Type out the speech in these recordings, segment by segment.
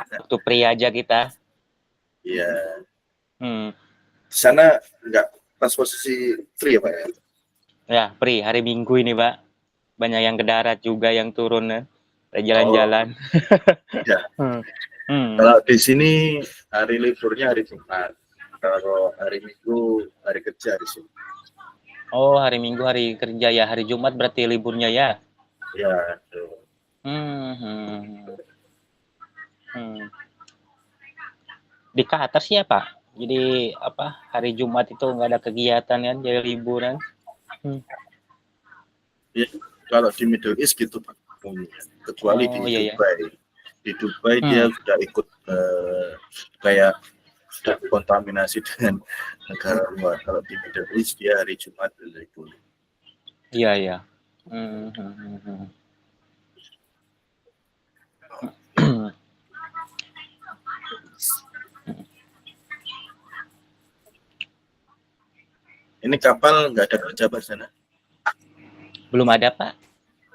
Waktu pria aja kita. Iya. Hmm. Di sana nggak pas posisi free ya Pak ya? Ya, Pri, hari Minggu ini, Pak. Banyak yang ke darat juga yang turun ya. Jalan-jalan. Ya. Kalau di sini hari liburnya hari Jumat. Kalau hari Minggu hari kerja di sini. Oh, hari Minggu hari kerja ya. Hari Jumat berarti liburnya ya. Ya. Di Qatar sih ya, Pak. Jadi apa? Hari Jumat itu nggak ada kegiatan kan, jadi liburan. Ya, kalau di Middle East gitu Pak. Kecuali di Iya, Dubai. iya. Di Dubai dia sudah ikut kayak sudah kontaminasi dengan negara luar. Kalau di Middle East dia hari Jumat libur. Iya, iya. Ini kapal nggak ada kerja Pak sana? Belum ada, Pak.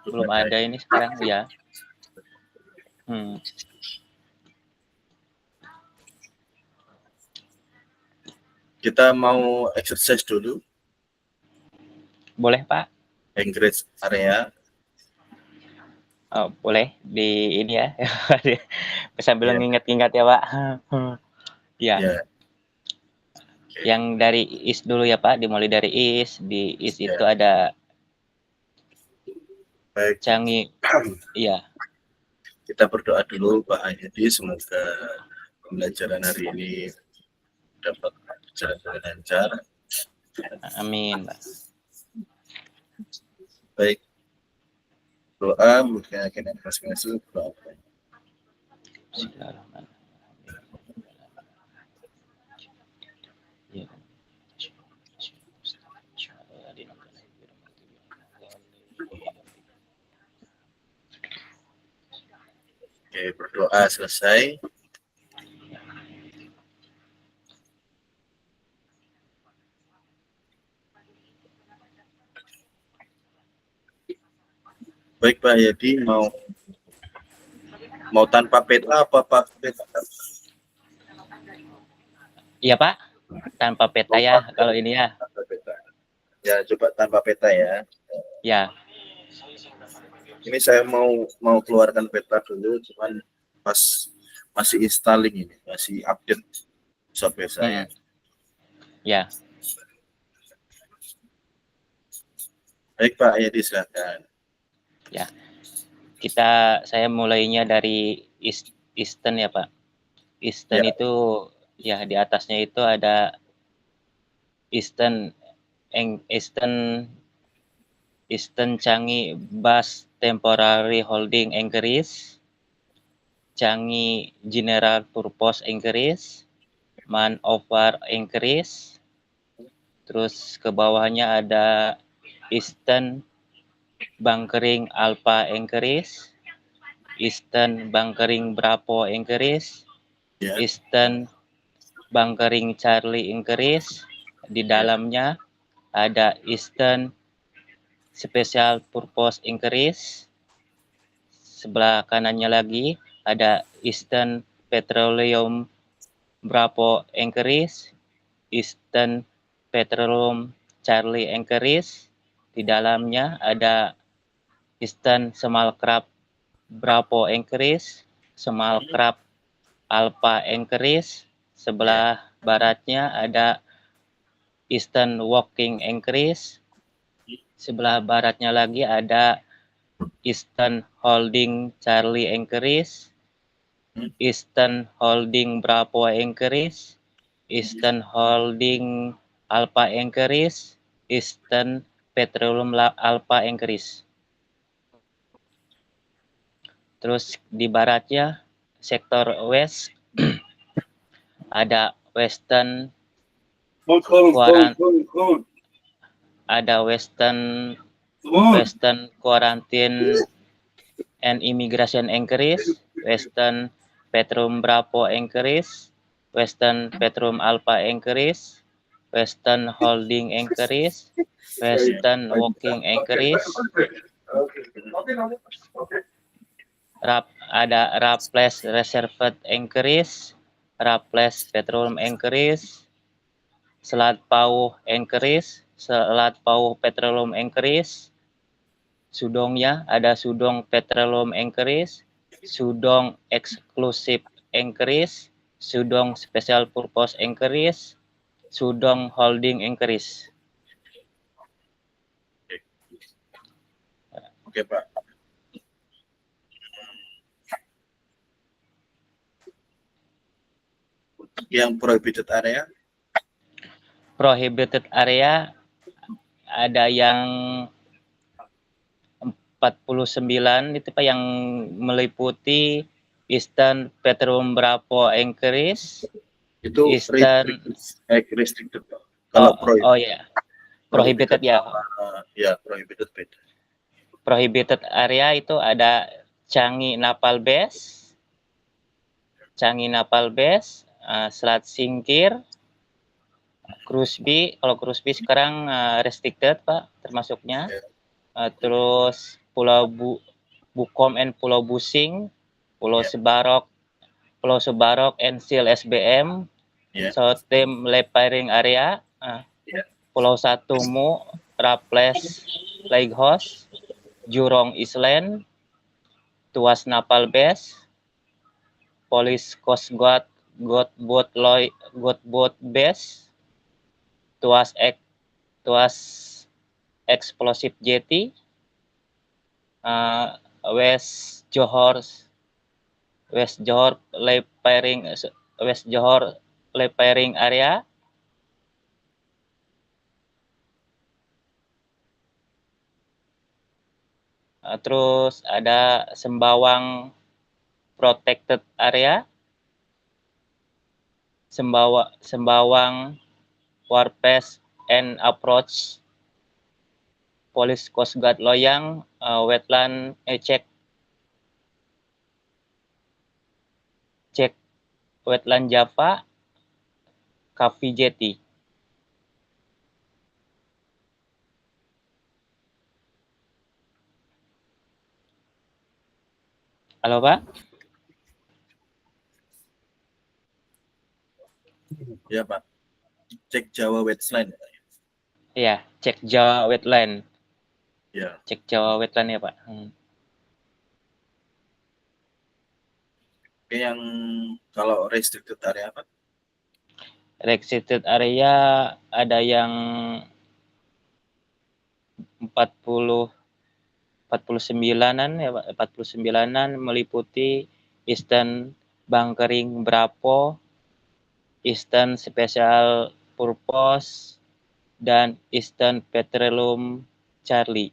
Belum ada ini sekarang ya. Kita mau exercise dulu. Boleh, Pak. Inggris area. Oh, boleh di ini ya. Sambil nginget-inget ya, Pak. Ya. Yeah. Yang dari East dulu ya, Pak. Dimulai dari East. Di East itu ada Baik. Changi. Iya. Kita berdoa dulu Pak Ayadi, semoga pembelajaran hari ini dapat berjalan dengan lancar. Amin, Pak. Baik. Doa mungkin akan masing-masing doa. Oke, berdoa selesai. Baik Pak Yadi, mau tanpa peta apa Pak? Iya Pak, tanpa peta ya kalau ini ya. Tanpa peta. Ya coba tanpa peta ya. Ya. Ini saya mau keluarkan peta dulu, cuman pas masih installing ini, masih update software saya. Ya. Baik Pak Yadi, silakan. Ya. Saya mulainya dari Eastern ya Pak. Eastern ya. Itu ya di atasnya itu ada Eastern Changi Bus Temporary Holding Anchorage, Changi General Purpose Anchorage, Man Over Anchorage. Terus ke bawahnya ada Eastern Bunkering Alpha Anchorage, Eastern Bunkering Bravo Anchorage, Eastern Bunkering Charlie Anchorage. Di dalamnya ada Eastern Special Purpose Anchorage. Sebelah kanannya lagi ada Eastern Petroleum Bravo Anchorage, Eastern Petroleum Charlie Anchorage. Di dalamnya ada Eastern Small Crab Bravo Anchorage, Small Crab Alpha Anchorage. Sebelah baratnya ada Eastern Walking Anchorage. Sebelah baratnya lagi ada Eastern Holding Charlie Anchorage, Eastern Holding Bravo Anchorage, Eastern Holding Alpha Anchorage, Eastern Petroleum Alpha Anchorage. Terus di baratnya sektor West ada Western Quarantine and Immigration Anchorage, Western Petroleum Bravo Anchorage, Western Petroleum Alpha Anchorage, Western Holding Anchorage, Western Walking Anchorage, Ada Raffles Reservoir Anchorage, Raffles Petroleum Anchorage, Selat Pauh Anchorage, Selat Pauh Petroleum Anchorage, Sudongnya ada Sudong Petroleum Anchorage, Sudong Exclusive Anchorage, Sudong Special Purpose Anchorage, Sudong Holding Anchorage. Oke, Pak. Yang prohibited area? Prohibited area ada yang 49 itu Pak, yang meliputi Eastern Petroleum Bravo Anchorage, Itu Eastern restricted, Pak. Kalau ya. Prohibited ya. Ya, prohibited beda. Prohibited area itu ada Changi Naval Base, Selat Singkir, Krusby. Kalau Krusby sekarang restricted Pak termasuknya. Terus Pulau Bukom and Pulau Busing, Pulau Sebarok and Seal SBM, Southern Lepairing Area, Pulau Satumu, Raffles Lighthouse, Jurong Island, Tuas Naval Base, Police Coast Guard Boat Base, Tuas Explosive Jetty, West Johor Lepairing Area, terus ada Sembawang Protected Area, Sembawang Warpath and Approach, Police Coast Guard Loyang, Wetland cek Wetland Java, Kavi Jetty. Halo Pak? Ya Pak. Cek Jawa Wetland. Iya, cek Jawa Wetland. Ya. Cek Jawa Wetland ya Pak. Oke, yang kalau restricted area apa? Restricted area ada yang 49-an ya Pak, 49-an meliputi Eastern Bunkering Bravo, Eastern Special Purpose, dan Eastern Petroleum Charlie.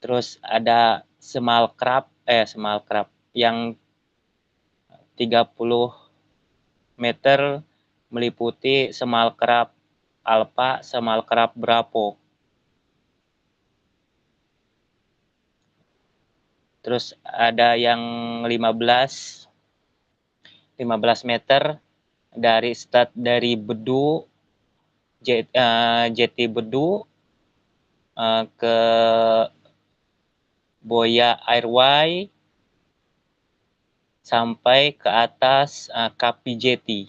Terus ada Small Crab yang 30 meter meliputi Small Crab Alpha, Small Crab Bravo. Terus ada yang 15 meter dari Bedu, Jeti Bedu ke Boya Airway sampai ke atas Kapi Jetty.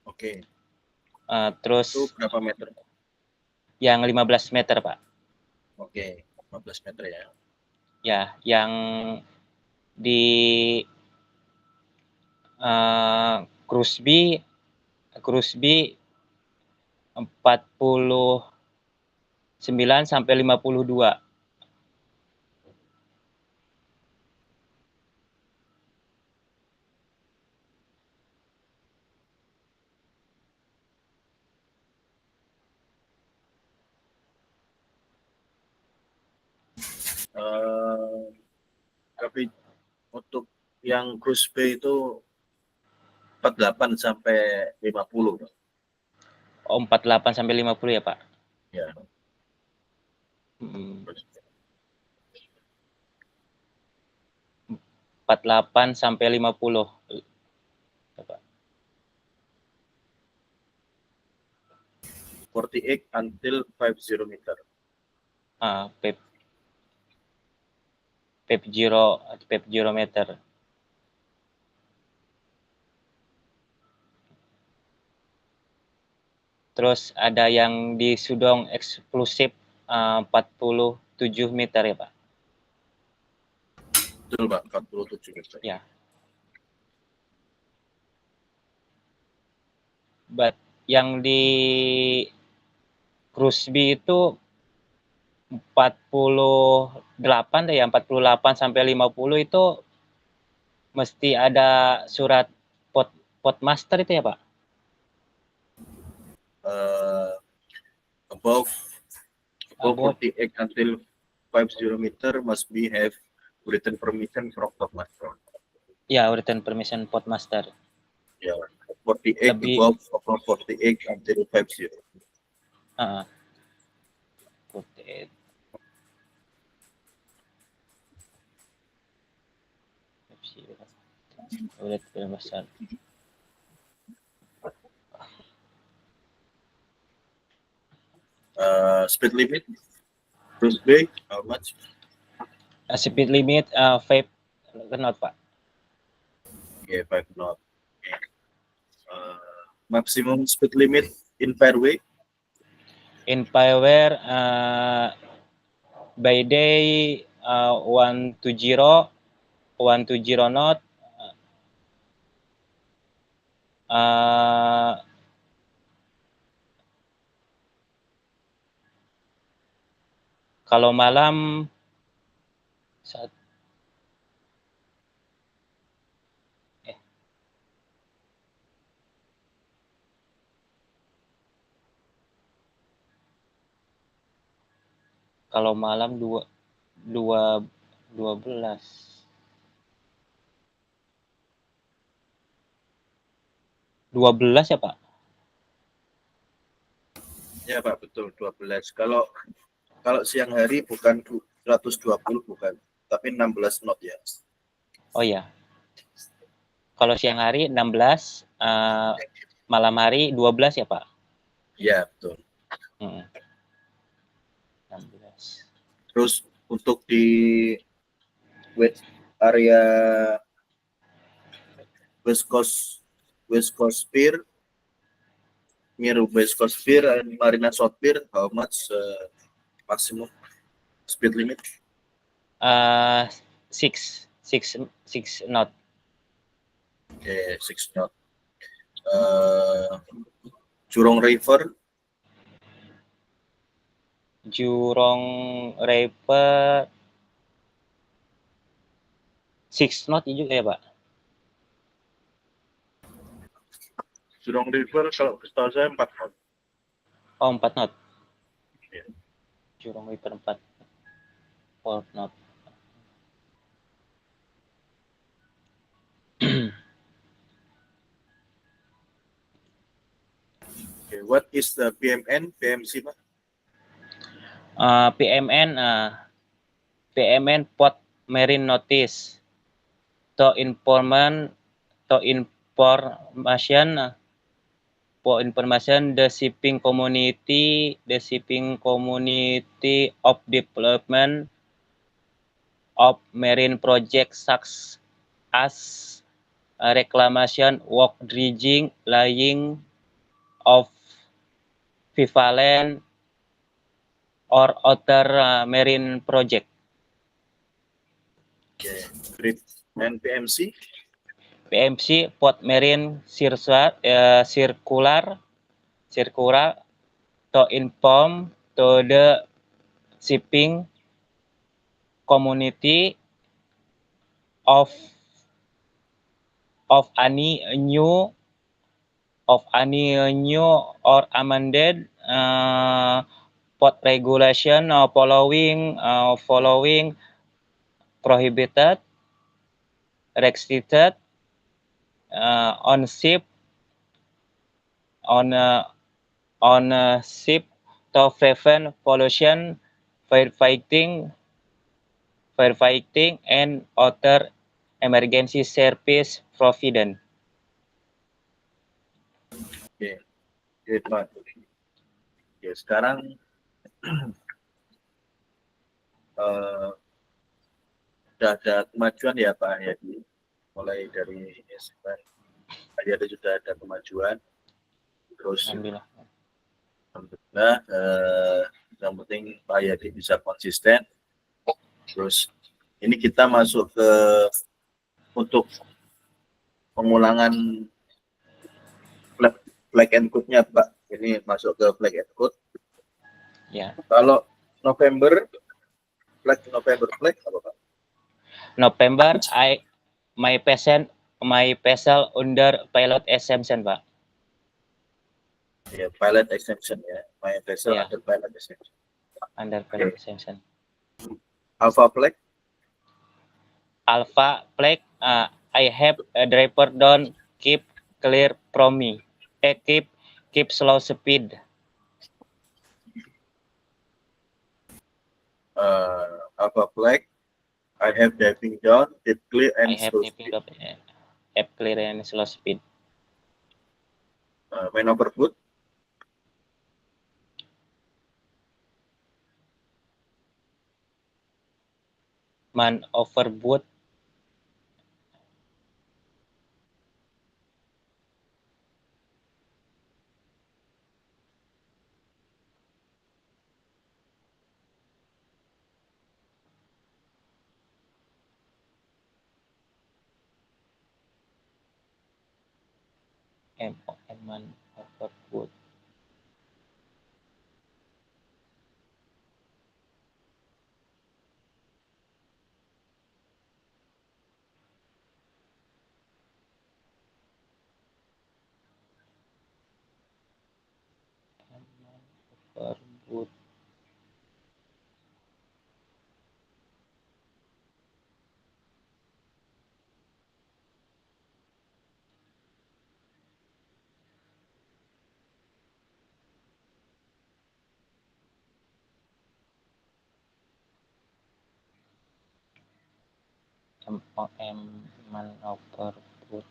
Oke. Terus itu berapa meter? Yang 15 meter, Pak. Oke, 15 meter ya. Ya, yang di Krusby 49 sampai 52. Tapi untuk yang cruise bay itu 48 sampai 50. Oh, 48 sampai 50 ya, Pak? Ya. 48 sampai 50. Pak. 48 until 50 meter. PEP 0 meter. Terus ada yang di Sudong eksklusif 47 meter ya Pak? Betul Pak, 47 meter. Ya. But yang di Krusby itu 48 deh ya, 48 sampai 50 itu mesti ada surat Podmaster itu ya Pak? Above 48 until 50 meter must be have written permission from Podmaster. Ya, written permission Podmaster. Ya, 48 above 48 until 50. 48. Udah besar. Speed limit, Krusby, how much? Speed limit 5 knot Pak. Yeah, 5 knot. Maximum speed limit in fairway? In fairway by day 120 knot. Kalau malam kalau malam 12 ya Pak? Ya Pak, betul 12. Kalau siang hari bukan 120 bukan, tapi 16 knot ya. Oh ya. Kalau siang hari 16, malam hari 12 ya Pak? Iya, betul. 16. Terus untuk di area West Coast Pier, near West Coast Pier and Marina South Pier, how much maximum speed limit? 6 knot. Okay, 6 knot. Jurong River. Jurong River 6 knot juga ya Pak? Jurong River kalau setahu saya 4 knot. Oh 4 knot. Yeah. Jurong River 4 knot. Okay, what is the PMN, PMC Pak? PMN Port Marine Notice to information the shipping community of development of marine projects such as reclamation work, dredging, laying of Vivalent or other marine project. Okay, great. And PMC? PMC Port Marine Circular to inform to the shipping community of any new or amended port regulation following prohibited, restricted on ship to prevent pollution, firefighting and other emergency service provided. Okay, great Pak. Ya sekarang sudah ada kemajuan ya Pak Yadi, mulai dari Pak Yadi sudah ada kemajuan, terus Alhamdulillah. alhamdulillah yang penting Pak Yadi bisa konsisten. Terus ini kita masuk ke untuk pengulangan flag and code-nya Pak. Ini masuk ke flag and code. Ya. Kalau November flag apa Pak? November my vessel under pilot exemption, Pak. Ya, pilot exemption ya. My vessel Ya. under pilot exemption. Under pilot exemption. Alpha flag. Alpha flag, I have a driver don't keep clear from me. Keep slow speed. Alpha flag, I have diving down, keep clear and I have slow diving speed. up, have clear and slow speed. Man overboard. Man overboard. Man overboard. Overboard. Man overboard.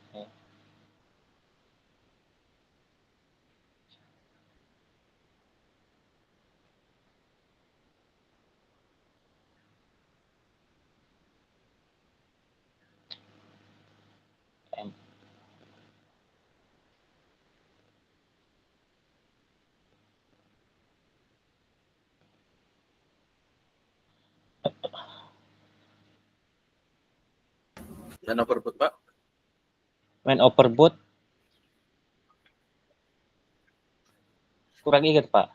Man overboard Pak. Man overboard. Kurang ingat, Pak.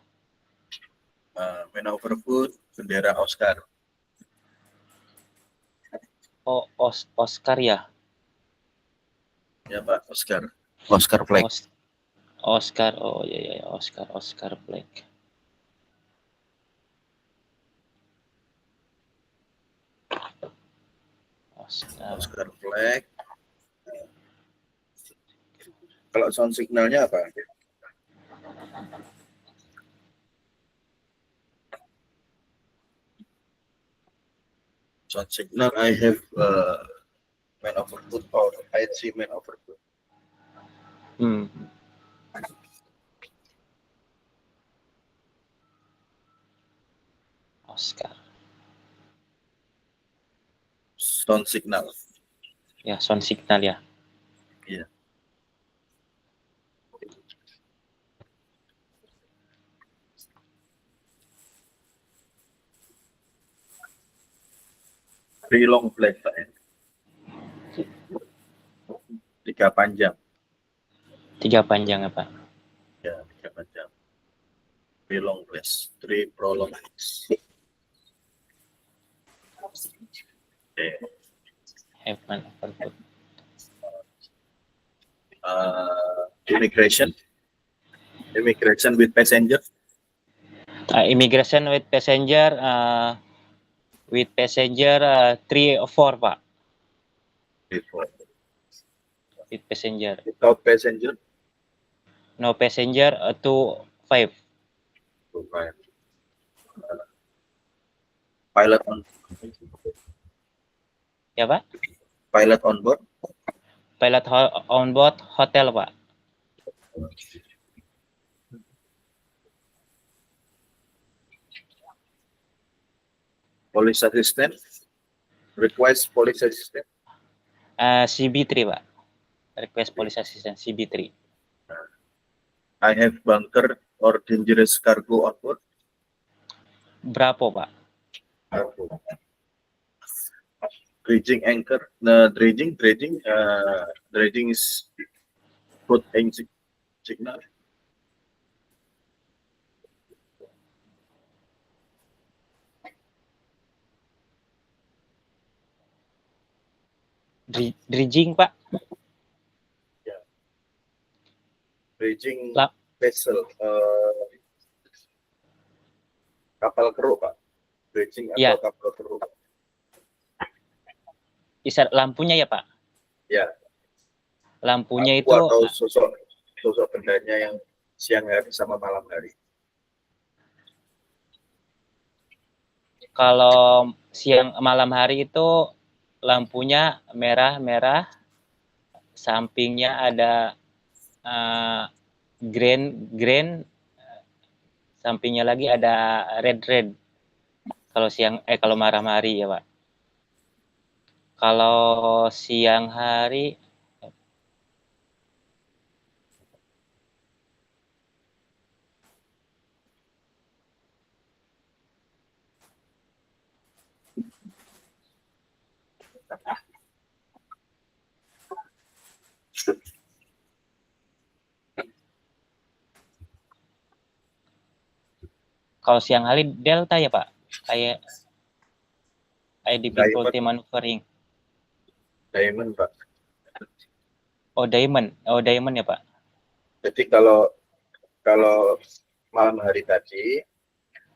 Man overboard, bendera Oscar. Oh, Oscar ya. Ya Pak, Oscar. Oscar flag. Oscar, oh ya, Oscar flag. Oscar flag. Kalau sound signalnya apa? Sound signal, I have man overboard or I see man overboard. Oscar. Sound signal. Ya, sound signal ya. Iya. Three long flag Pak ya. 3 panjang. 3 panjang ya, Pak. Ya, 3 panjang. 3 long flags, 3 prolong flags. Okay. Have man overboard. Immigration with passenger. Immigration with passenger. With passenger 3 or 4, Pak. With passenger. Without passenger. No passenger 2 5. Pilot on. Ya, Pak. Pilot on board. Pilot on board hotel, Pak. Police assistant, request police assistant. CB3 Pak, request police assistant CB3. I have bunker or dangerous cargo on board. Berapa Pak? Dredging anchor, dredging is put engine signal. Dredging Pak. Dredging Lah. vessel, kapal keruk Pak. Dredging atau Ya. kapal keruk. Bisa lampunya ya Pak? Ya. Lampunya Lampu itu atau sosok bendanya yang siang hari sama malam hari. Kalau siang malam hari itu lampunya merah-merah, sampingnya ada green, sampingnya lagi ada red. Kalau kalau malam hari ya Pak. Kalau siang hari kalau siang hari delta ya Pak. Kayak difficulty maneuvering. Diamond Pak. Oh diamond ya Pak. Jadi kalau malam hari tadi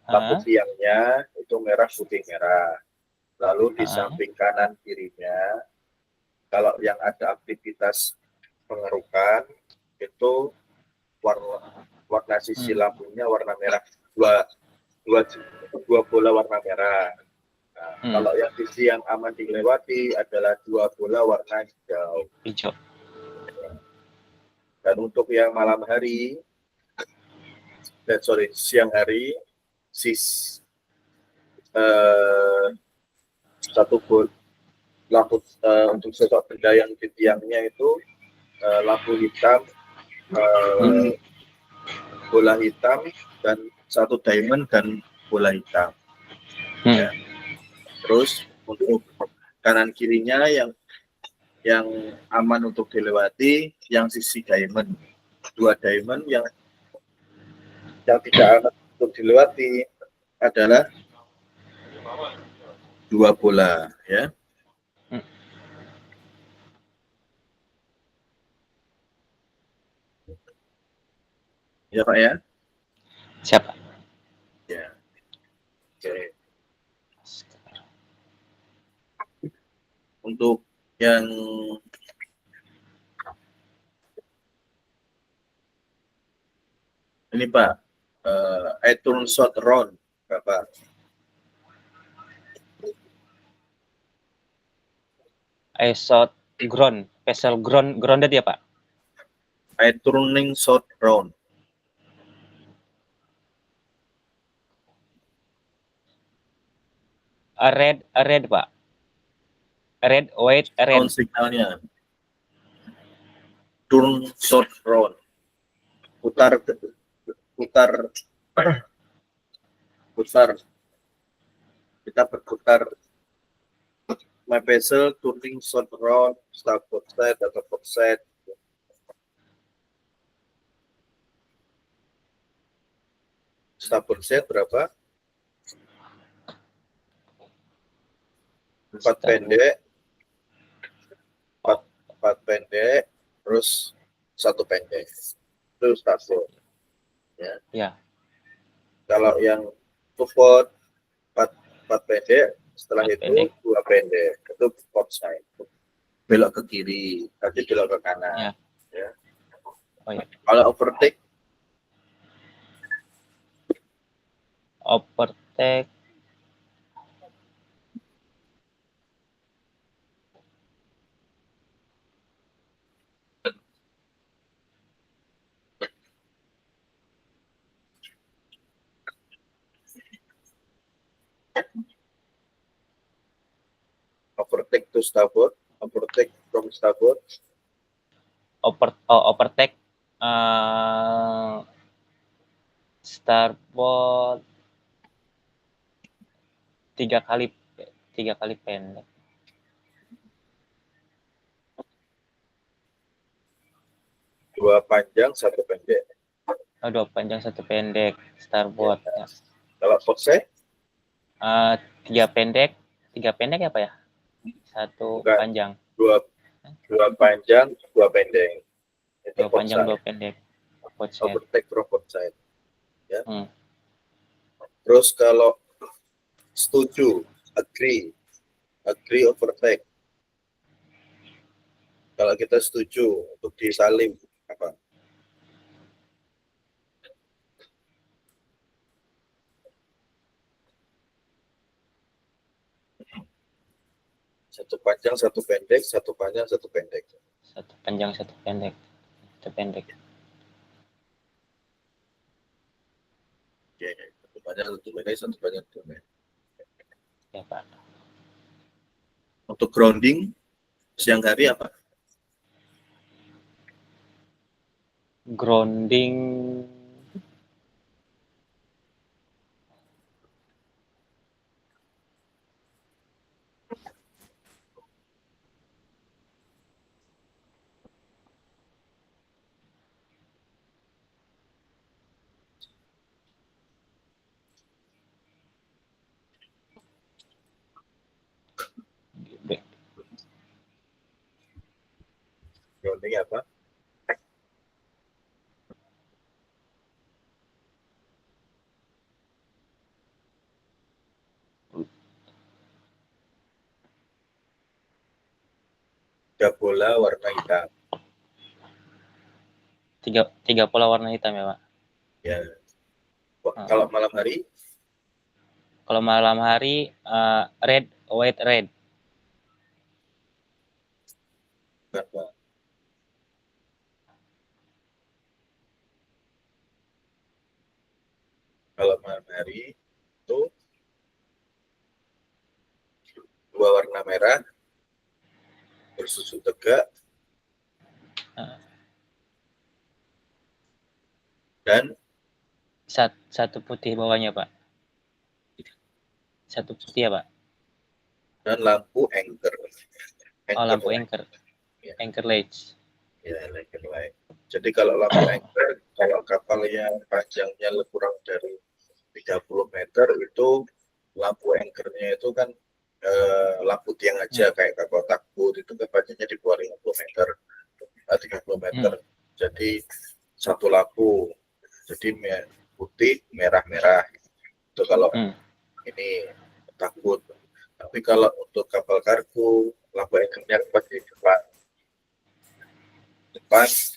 lampu siangnya itu merah putih merah. Lalu di samping kanan kirinya kalau yang ada aktivitas pengerukan itu warna sisi lampunya warna merah, dua bola warna merah. Nah, kalau yang sisi yang aman dilewati adalah dua bola warna hijau. Dan untuk yang malam hari, siang hari, satu lampu untuk sosok benda yang di tiangnya itu lampu hitam, bola hitam, dan satu diamond dan bola hitam. Ya. Terus untuk kanan kirinya yang aman untuk dilewati, yang sisi diamond, dua diamond, yang tidak aman untuk dilewati adalah dua bola, ya. Ya Pak ya. Siapa? Ya. Oke. Untuk yang ini Pak, I turn short round berapa? I shot vessel grounded ya Pak? I turning short round. Red Pak. Red. Round signalnya. Turn short round. Putar. Kita berputar. My vessel turning short round, starboard side atau port side. Starboard side berapa? 4 pendek, 4 pendek, terus 1 pendek. Itu starboard. Ya. Kalau yang port 4 pendek, setelah itu 2 pendek. Itu port side. Belok ke kiri, nanti belok ke kanan. Ya. Oh, ya. Kalau overtake overtake to starboard, overtake from starboard. Overtake starboard 3 kali pendek. 2 panjang 1 pendek. 2 panjang 1 pendek starboard. Ya. Kalau port side? 3 pendek ya Pak ya? 1 panjang. 2 panjang 2 pendek. 2 panjang 2 pendek. Port side. Overtake from port side. Ya. Terus kalau setuju, agree overtake. Kalau kita setuju untuk disalim apa? Satu panjang, 1 pendek, 1 panjang, 1 pendek. 1 panjang, 1 pendek. 1 pendek. Oke, 1 panjang, 1 pendek, 1 panjang, 1 pendek. Ya, Pak. Untuk grounding siang hari apa? Grounding Grounding apa? Tiga bola warna hitam. Tiga pola warna hitam ya, Pak? Ya. Kalau malam hari? Kalau malam hari red, white, red. Apa? Kalau malam hari itu 2 warna merah bersusun tegak dan 1 putih bawahnya, Pak. 1 putih ya, Pak? Dan lampu anchor. Lampu anchor. Ya. Anchor lights. Ya, anchor light. Jadi kalau lampu anchor, kalau kapalnya panjangnya kurang dari 30 meter itu lampu anchornya itu kan lampu tiang aja kayak kapal takbut itu kan panjangnya di bawah 50 meter, 30 meter. Jadi 1 lampu. Jadi putih, merah-merah. Itu kalau ini takbut. Tapi kalau untuk kapal kargo, lampu anchornya pasti depan.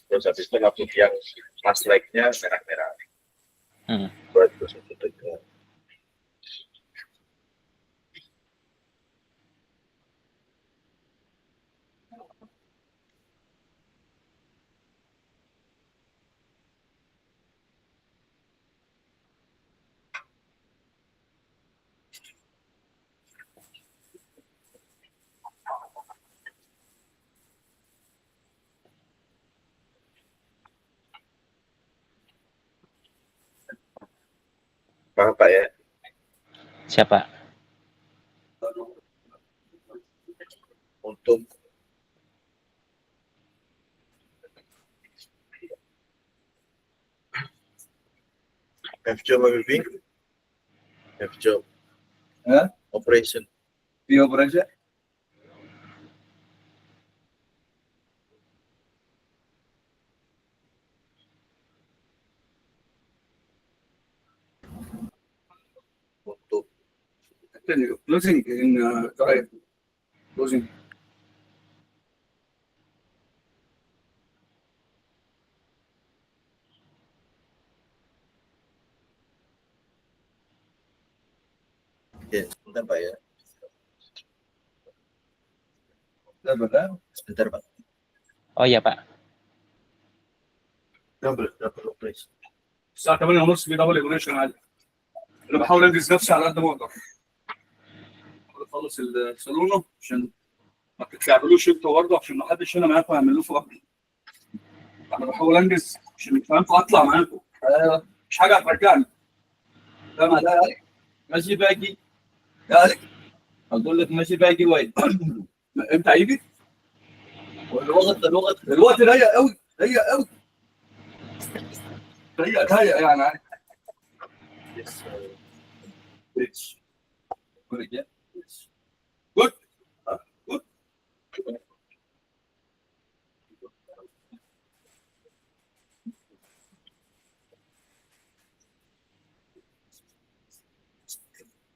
Terus habis itu lampu tiang flash light-nya merah-merah. Buat bersusun tegak. Paham Pak ya? Siapa? Untuk F-job moving, F-job operation. The operation. Untuk Closing in correct. Closing. ya, sebentar Pak ya. Sebentar Pak. Oh iya Pak. Double operation. الساعة 8:30 في دبل ايفوليوشن عادي. انا بحاول انجز نفسي على قد ما اقدر. اخلص الصالونه عشان ما تتكعبلوش انتوا برضه عشان ما حدش هنا معاكم يعمل له فوق. انا بحاول انجز عشان فهمت اطلع معاكم. مش حاجه هترجعني. فاهم ده ماشي باجي. اقول لك ماشي باجي وين؟ امتى هيجي؟ الوقت ضيق قوي ضيق قوي. ضيق يعني عارف. Good. Good.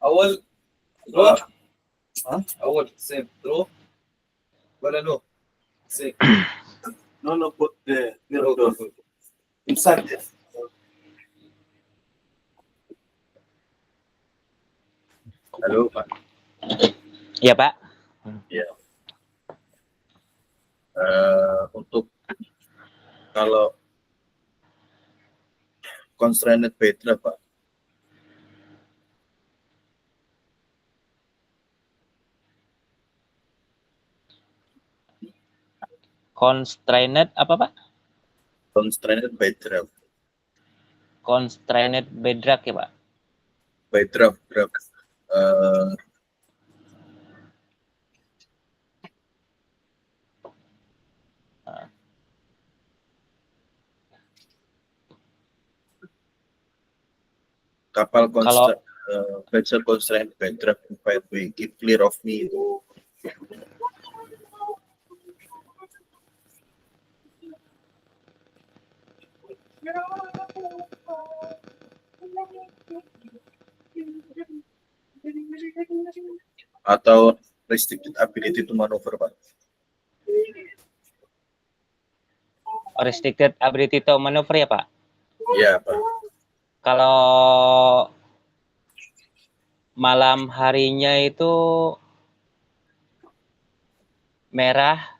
أول درو. أول سيف درو ولا نو؟ سيف. No, put the mirror door inside this. Halo Pak. Ya Pak. Ya. Untuk kalau constrained bedrock Pak. Constrained apa Pak? Constrained bedrock. Constrained bedrock ya Pak? Bedrock. Kapal vessel constrained bedrock provide we keep clear of me. Atau restricted ability to maneuver Pak. Restricted ability to maneuver ya Pak? Iya Pak. Kalau malam harinya itu merah,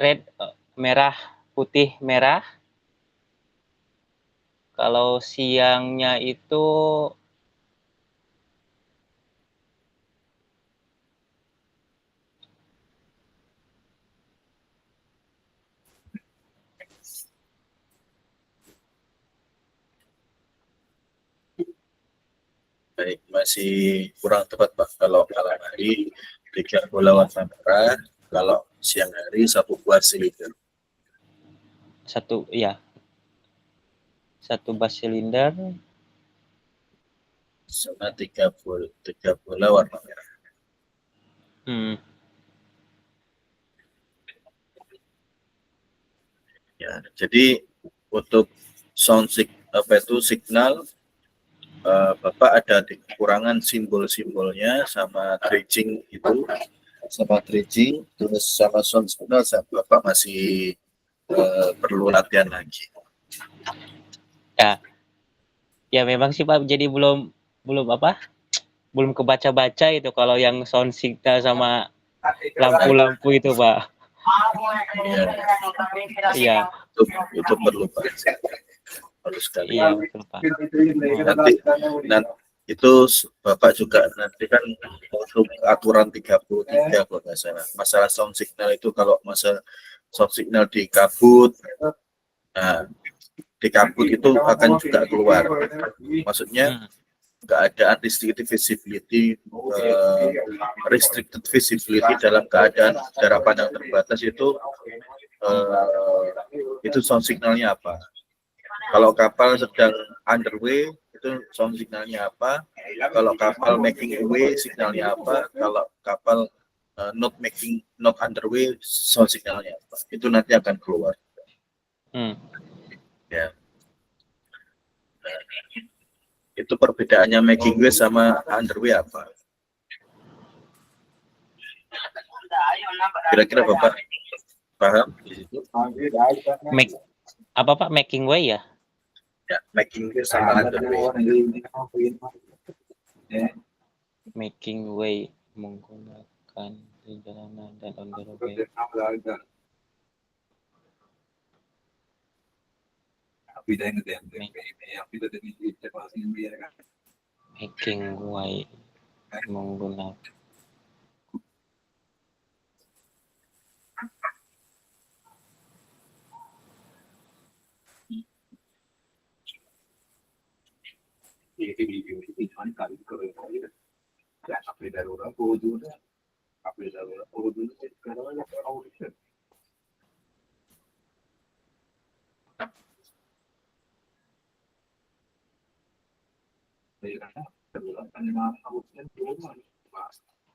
red, merah, putih, merah. Kalau siangnya itu Baik, masih kurang tepat Pak. Kalau malam hari 3 bola warna merah, kalau siang hari 1 buah silinder. satu bus silinder Sama 3 bola warna merah. Ya, jadi untuk signal Bapak ada kekurangan simbol-simbolnya sama dredging itu, terus sama sound signal Bapak masih perlu latihan lagi. Ya memang sih Pak, jadi belum kebaca-baca itu kalau yang sound signal sama lampu-lampu itu Pak. Iya. Itu perlu Pak. Harus sekali. Iya betul Pak. Nanti itu Bapak juga nanti kan untuk aturan 33 kalau nggak salah. Masalah sound signal itu kalau masalah sound signal di kabut, nah di kabut itu akan juga keluar. Maksudnya nggak ada restricted visibility dalam keadaan jarak pandang terbatas itu sound signalnya apa? Kalau kapal sedang underway itu sound signalnya apa? Kalau kapal making away signalnya apa? Kalau kapal not underway sound signalnya apa? Itu nanti akan keluar. Ya. Itu perbedaannya making way sama underway apa? Kira-kira Bapak paham di situ? Apa Pak, making way ya? Ya, making way sama underway. Making way menggunakan perjalanan dan underway. Making way menggunakan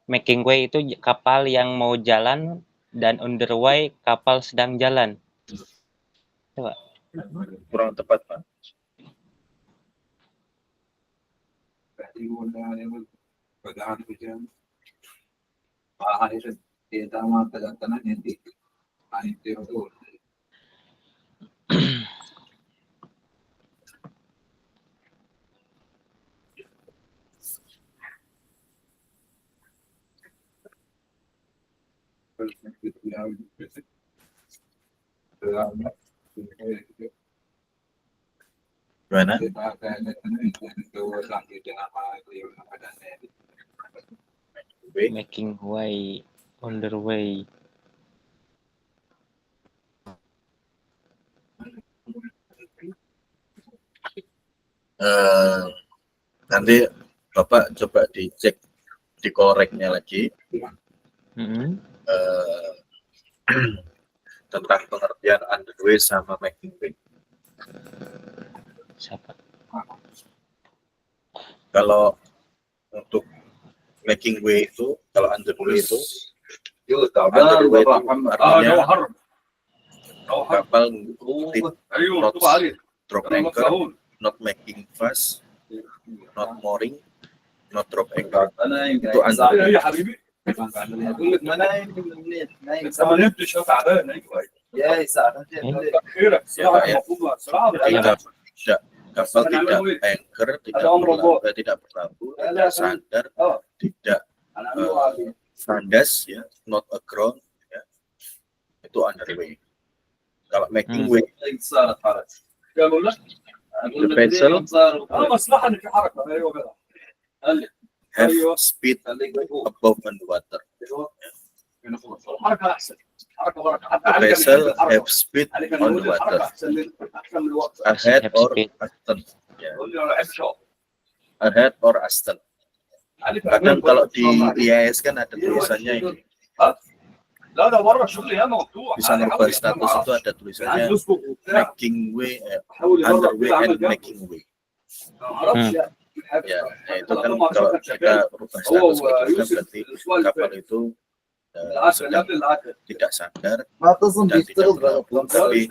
Making way itu kapal yang mau jalan, dan underway kapal sedang jalan. Coba. Kurang tepat, Pak. Gimana? Making way, underway. Nanti Bapak coba dicek, dikoreknya lagi. Tentang pengertian underway sama making way. Siapa? Kalau untuk making way itu, kalau underway itu, underway itu artinya kapal not drop anchor, not making fast, not mooring, not drop anchor. Itu underway. Kapal tidak anchor, tidak berlabuh, tidak sandar, tidak kandas, ya, not aground, ya. Itu underway. Kalau making way, the vessel have speed above underwater. The vessel have speed on the water, ahead or astern. Ya. Ahead or astern. Kadang kalau di IAS kan ada tulisannya ini. Bisa merubah status itu ada tulisannya making way, underway and making way. Ya, itu kan kalau kita merubah status itu kan berarti kapal itu sedang tidak sadar dan tidak berlabuh, tapi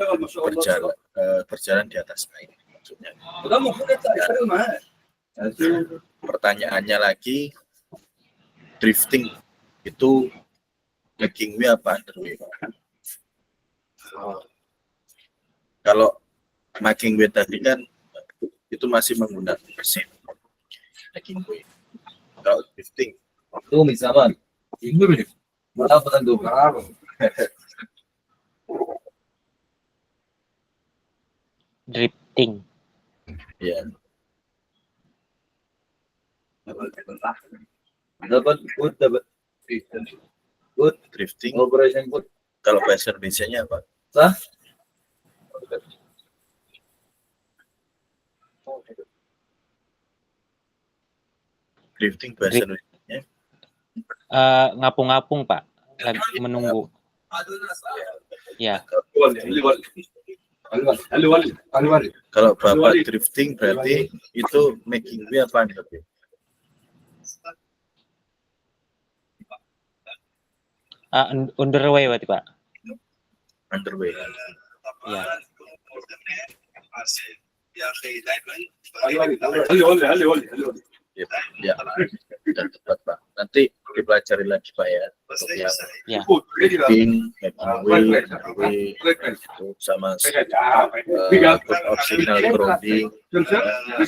berjalan di atas air. Maksudnya. Pertanyaannya lagi, drifting itu making way apa underway? Kalau making way tadi kan itu masih menggunakan mesin. Making way. Kalau drifting itu misalnya ini berapa tentu berapa? Drifting. Ya. Dapat good Drifting. operation good. Kalau bahasa Indonesianya apa? Sah? Drifting bahasa Indonesianya? Ngapung-ngapung, Pak. Lagi menunggu. Ya. Kalau Bapak drifting berarti itu making way apa underway? Underway berarti, Pak. Underway. Ya. Ya, sudah tepat, Pak. Nanti dipelajari lagi, Pak, ya. Ya. Drifting, making way, itu sama optional grounding,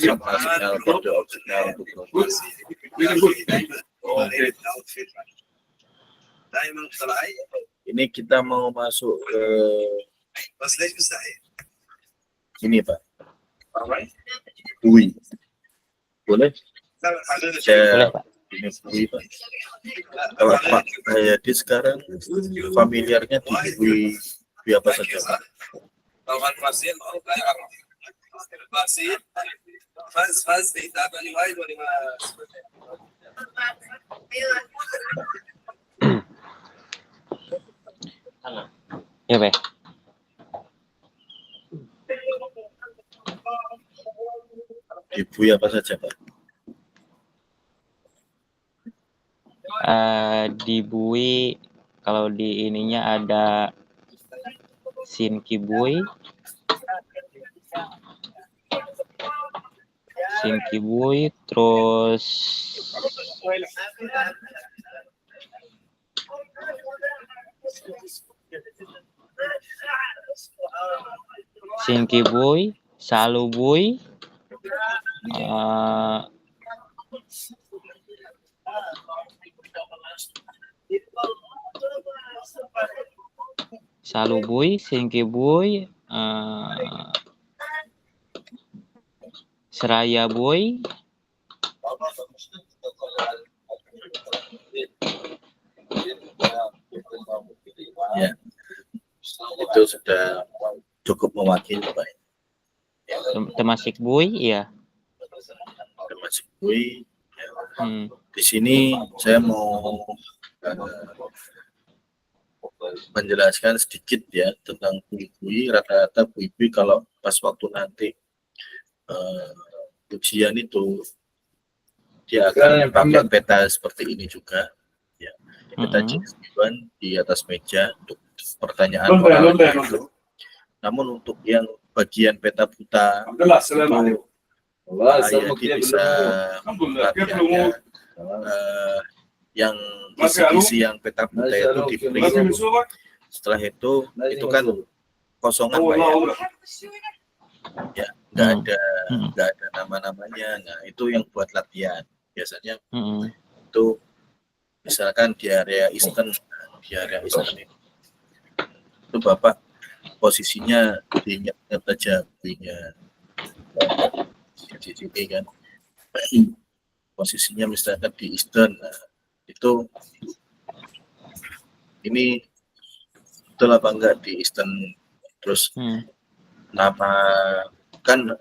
sama signal kode optional untuk grounding. Ini kita mau masuk ke ini, Pak. Bui. Boleh? Boleh, Pak. Ini bui, Pak. Kalau Pak Hayadi sekarang familiarnya di bui apa saja, Pak? Ya, Pak. Dibui apa saja, Pak? Dibui kalau di ininya ada Sinkibui, terus Sinkibui, Salubui, Salubui, Sinkibui, Seraya Boy, Ya, itu sudah cukup mewakili, Pak. Temasik Boy, ya. Temasik Boy. Ya. Di sini saya mau menjelaskan sedikit ya tentang bui-bui. Rata-rata bui-bui kalau pas waktu nanti ujian itu dia akan pakai peta seperti ini juga ya. Peta JS1 di atas meja untuk pertanyaan oral itu. Namun untuk yang bagian peta buta itu jadi bisa latihannya yang isi-isi yang peta buta itu di print. Setelah itu kan kosongan, Pak, ya. Nggak ada nama-namanya. Nah, itu yang buat latihan. Biasanya itu misalkan di area Eastern itu Bapak posisinya diingat aja punya di sini kan. Posisinya misalkan di Eastern, nah, itu ini betul apa enggak di Eastern. Terus nama kan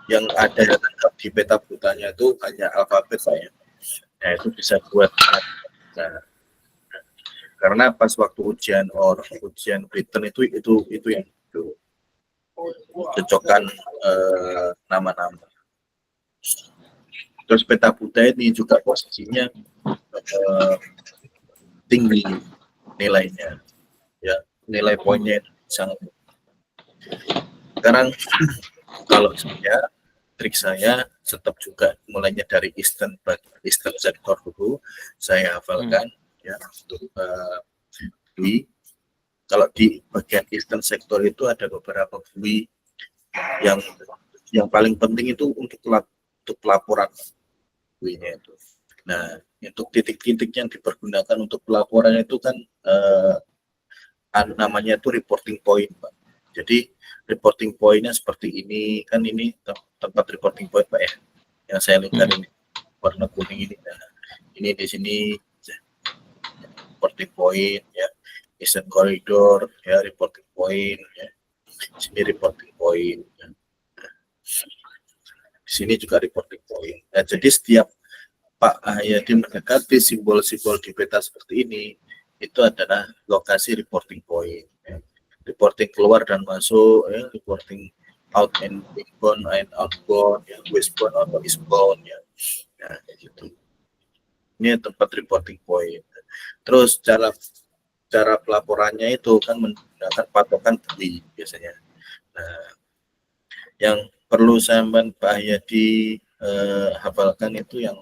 yang ada di peta butanya itu hanya alfabet, saya. Nah, itu bisa buat karena pas waktu ujian written itu yang cocokkan nama-nama. Terus peta buta ini juga posisinya tinggi nilainya, ya, nilai poinnya sangat. Sekarang kalau trik saya tetap juga mulainya dari Eastern sektor dulu, saya hafalkan ya untuk bui. Kalau di bagian Eastern sektor itu ada beberapa bui yang paling penting itu untuk pelaporan buinya itu. Nah, untuk titik-titik yang dipergunakan untuk pelaporan itu kan namanya itu reporting point, Pak. Jadi reporting point-nya seperti ini, kan ini tempat reporting point, Pak, ya. Yang saya lihat ini warna kuning ini. Nah, ini di sini reporting point ya. Eastern Corridor ya, reporting point ya. Sini reporting point ya. Di sini juga reporting point. Nah, jadi setiap Pak Hayadi mendekati simbol-simbol di peta seperti ini, itu adalah lokasi reporting point ya. Reporting keluar dan masuk ya, reporting out and inbound and outbound ya, westbound atau eastbound ya. Nah, gitu. Ini tempat reporting point. Terus cara pelaporannya itu kan menggunakan patokan bui biasanya. Nah, yang perlu sampean Pak Hayadi hafalkan itu yang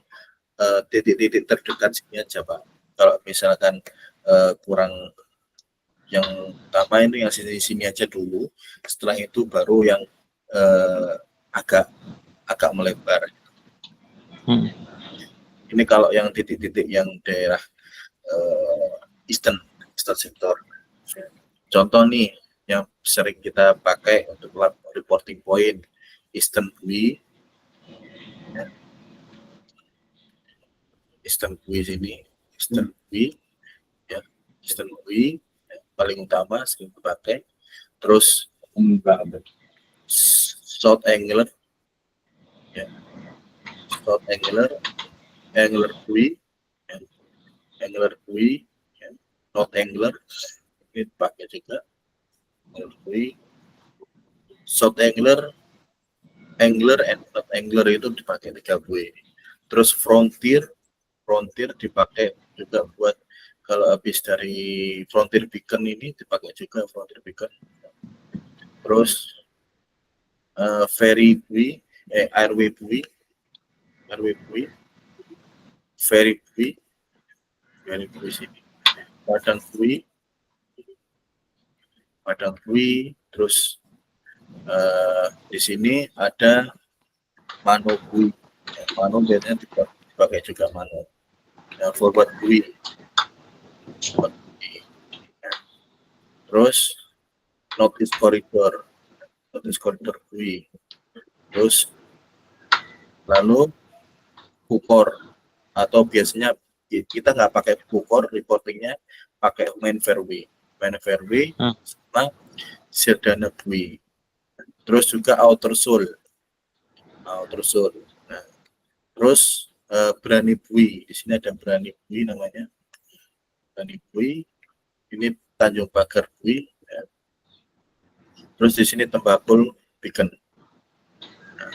titik-titik terdekat sini aja, Pak. Kalau misalkan kurang, yang utama itu yang sini aja dulu. Setelah itu baru yang agak melebar. Ini kalau yang titik-titik yang daerah Eastern sektor. Contoh nih yang sering kita pakai untuk reporting point Eastern bui. Eastern bui sini, Eastern bui ya, Eastern bui paling utama sering dipakai. Terus short angular, ya, short angular, angular bui, ya, angular bui, ya, not angular, ini dipakai juga, angular bui, short angular, angular and not angular itu dipakai 3 bui. Terus frontier dipakai juga buat kalau habis dari frontier beacon ini dipakai juga frontier beacon. Terus ferry bui, airway bui, ferry bui sini, padang bui, terus di sini ada mano bui, mano biasanya dipakai juga mano, forward bui. Terus notice corridor bui. Terus lalu bukor, atau biasanya kita nggak pakai bukor, reportingnya pakai main fairway sama serdana bui. Terus juga outer soul. Nah, terus berani bui, di sini ada berani bui namanya, berani bui. Ini Tanjung Pagar bui. Ya. Terus di sini Tembakul beacon. Nah,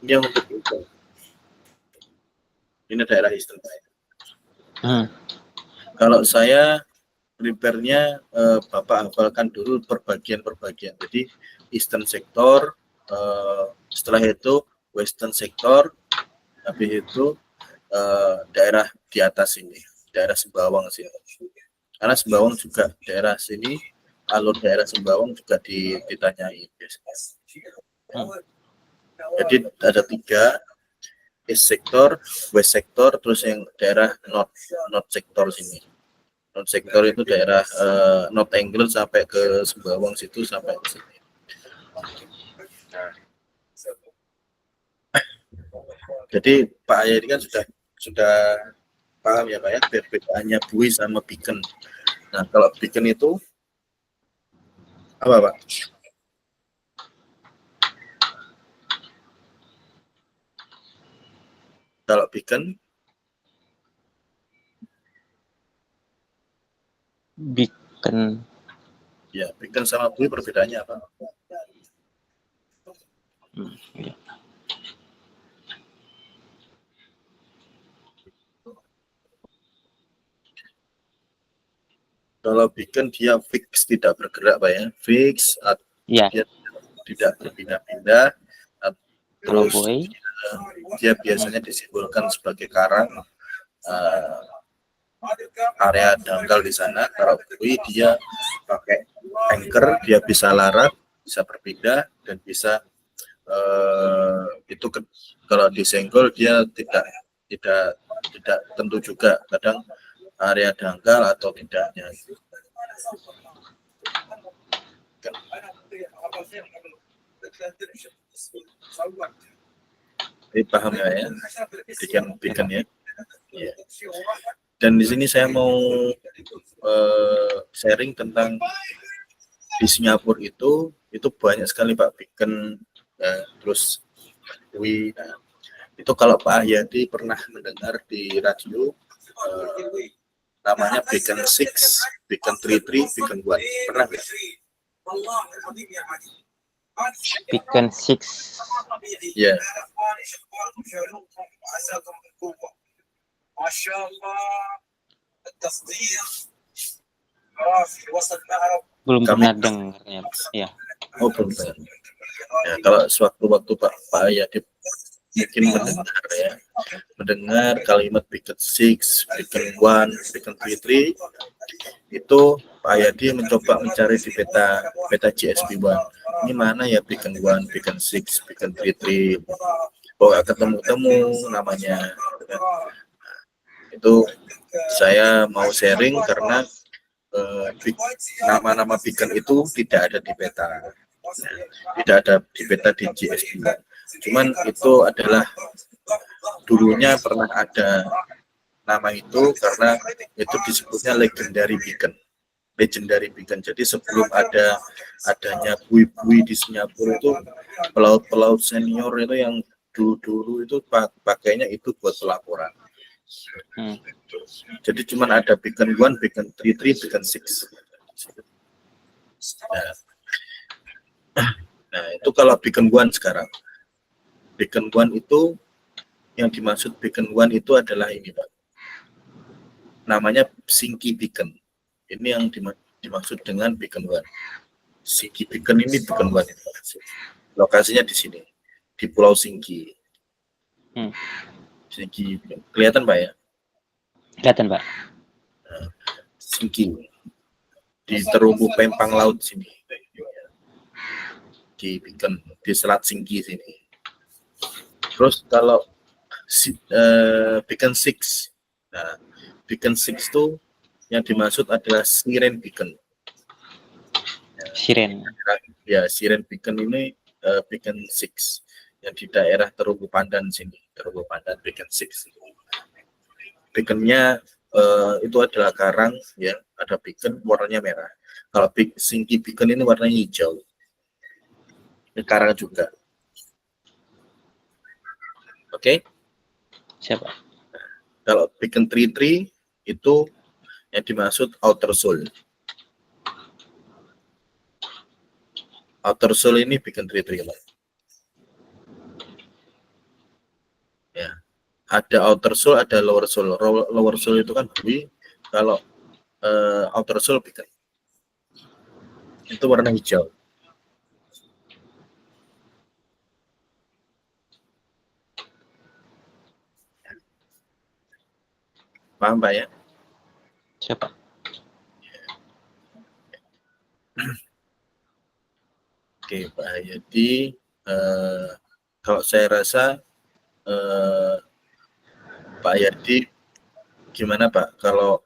ini yang untuk itu. Ini daerah Eastern saya. Kalau saya prepare-nya Bapak hafalkan dulu perbagian. Jadi Eastern sektor, setelah itu Western sektor, habis itu daerah di atas ini, daerah Sembawang sini. Karena Sembawang juga daerah sini, alur daerah Sembawang juga ditanyai. Jadi ada 3, East sektor, West sektor, terus yang daerah North sektor sini. North sektor itu daerah North Angle sampai ke Sembawang situ sampai ke sini. Jadi Pak Ayah ini kan sudah paham ya Pak ya, perbedaannya bui sama beacon. Nah kalau beacon itu apa Pak? Kalau beacon ya, beacon sama bui perbedaannya apa? Ya. Kalau beacon dia fix, tidak bergerak Pak ya, fix, Ya. dia tidak berpindah-pindah. Terus dia biasanya disimbolkan sebagai karang, area dangkal di sana. Kalau bui dia pakai anchor, dia bisa larat, bisa berpindah, dan bisa itu kalau disenggol dia tidak tentu juga, kadang area dangkal atau tidaknya. Ini paham ya, beacon ya. Ya. Dan di sini saya mau sharing tentang di Singapura itu banyak sekali Pak beacon, terus bui. Nah, itu kalau Pak Ahyadi pernah mendengar di radio namanya beacon 6, beacon 33, beacon 1, pernah nggak? Beacon 6. Ya. Belum pernah dengar ya. Oh belum. Ya, kalau sewaktu-waktu Pak Ayadi mungkin mendengar kalimat beacon 6, beacon 1, beacon 33, itu Pak Ayadi mencoba mencari di peta GSP1. Ini mana ya beacon 1, beacon 6, beacon 33. Oh, ketemu namanya. Itu saya mau sharing karena nama-nama beacon itu tidak ada di peta. Tidak ada di peta di GSP. Cuman itu adalah dulunya pernah ada nama itu karena itu disebutnya legendary beacon. legendary beacon. Jadi sebelum adanya bui-bui di Singapura itu, pelaut-pelaut senior itu yang dulu itu pakainya itu buat pelaporan. Jadi cuman ada beacon 1, beacon 3, beacon 6. Nah, itu kalau beacon 1 sekarang. Beacon 1 itu, yang dimaksud beacon 1 itu adalah ini, Pak. Namanya Sinki Beacon. Ini yang dimaksud dengan beacon 1. Sinki Beacon ini beacon 1. Lokasinya di sini, di Pulau Sinki. Sinki, kelihatan Pak ya? Kelihatan Pak. Nah, Sinki di terumbu pempang laut sini. Di beacon, di Selat Sinki sini. Terus kalau beacon 6, nah beacon 6 itu yang dimaksud adalah Siren Beacon. Siren. Ya, Siren Beacon ini beacon 6 yang di daerah Terumbu Pandan sini, Terumbu Pandan beacon 6. Beaconnya itu adalah karang, ya, ada beacon warnanya merah. Kalau Sinki Beacon ini warnanya hijau. Ini karang juga. Oke? Siapa? Kalau beacon 3 itu yang dimaksud Outer Soul. Outer Soul ini beacon 3, Pak. Ya. Ada Outer Soul, ada Lower Soul. Lower Soul itu kan bui. Kalau Outer Soul beacon itu warna hijau. Paham Pak ya? Siapa? Oke Pak Hayadi, kalau saya rasa Pak Hayadi gimana Pak kalau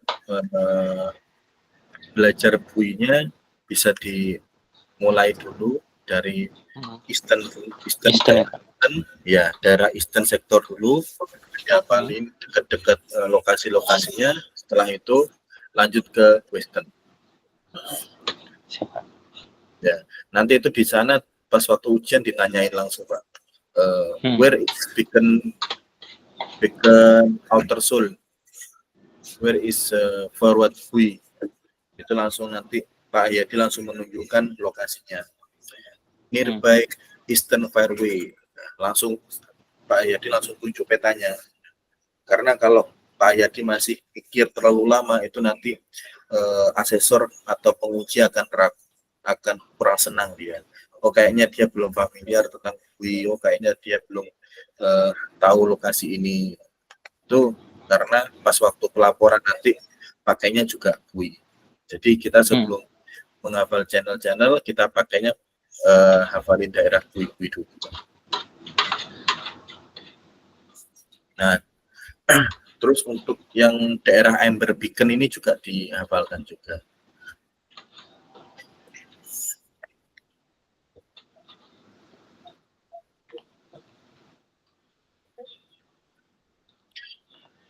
belajar buinya bisa dimulai dulu dari Eastern ya, daerah Eastern sektor dulu, dihafalin dekat-dekat lokasi-lokasinya. Setelah itu lanjut ke Western. Ya, nanti itu di sana pas waktu ujian ditanyain langsung Pak, where is beacon Outer Soul, where is forward bui, itu langsung nanti Pak Hayadi langsung menunjukkan lokasinya. Nearby Eastern Fairway, langsung Pak Hayadi langsung tunjuk petanya. Karena kalau Pak Hayadi masih pikir terlalu lama, itu nanti asesor atau penguji akan kurang senang dia. Oh kayaknya dia belum familiar tentang bui, oh kayaknya dia belum tahu lokasi ini. Itu karena pas waktu pelaporan nanti pakainya juga bui. Jadi kita sebelum menghafal channel-channel, kita pakainya hafalin daerah bui-bui dulu. Nah, terus untuk yang daerah Amber Beacon ini juga dihafalkan juga.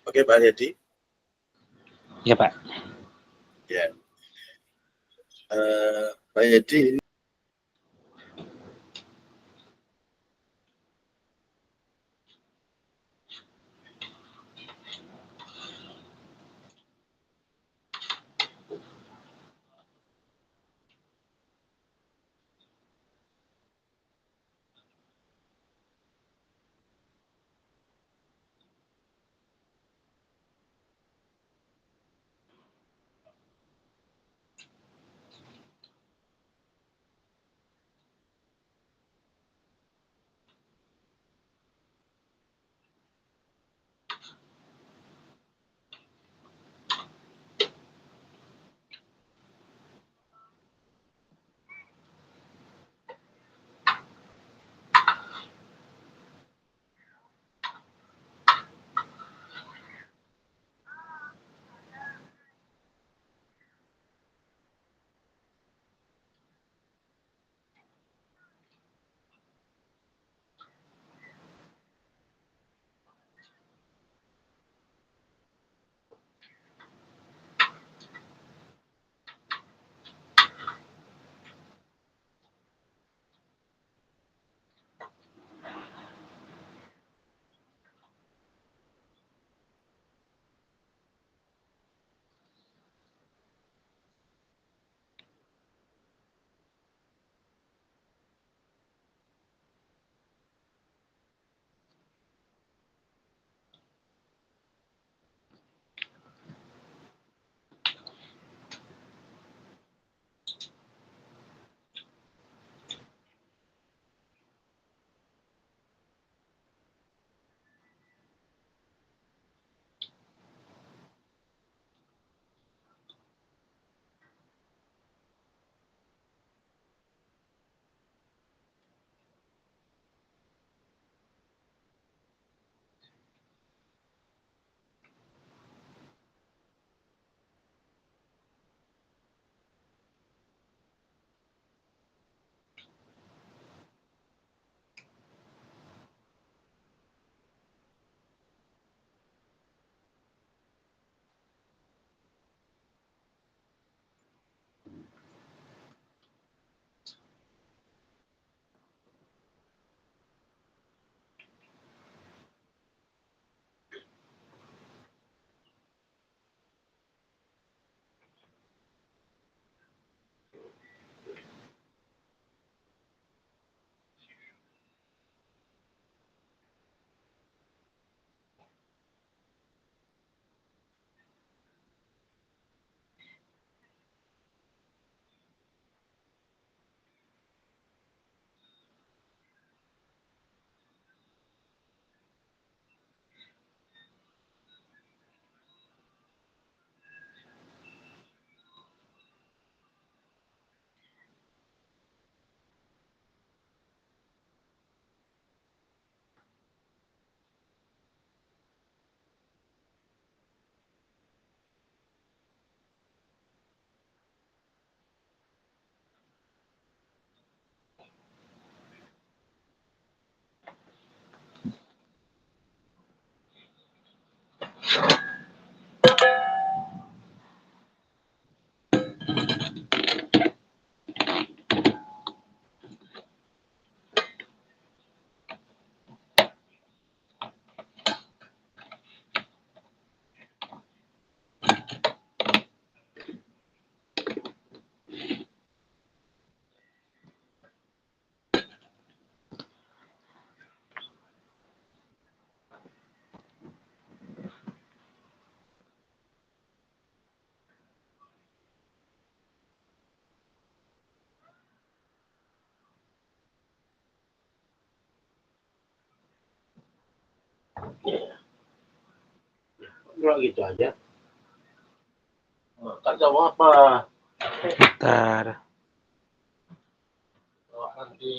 Oke Pak Hayadi. Ya Pak. Ya. Pak Hayadi, Enggak gitu aja. Kan jawab apa? Bentar. Nanti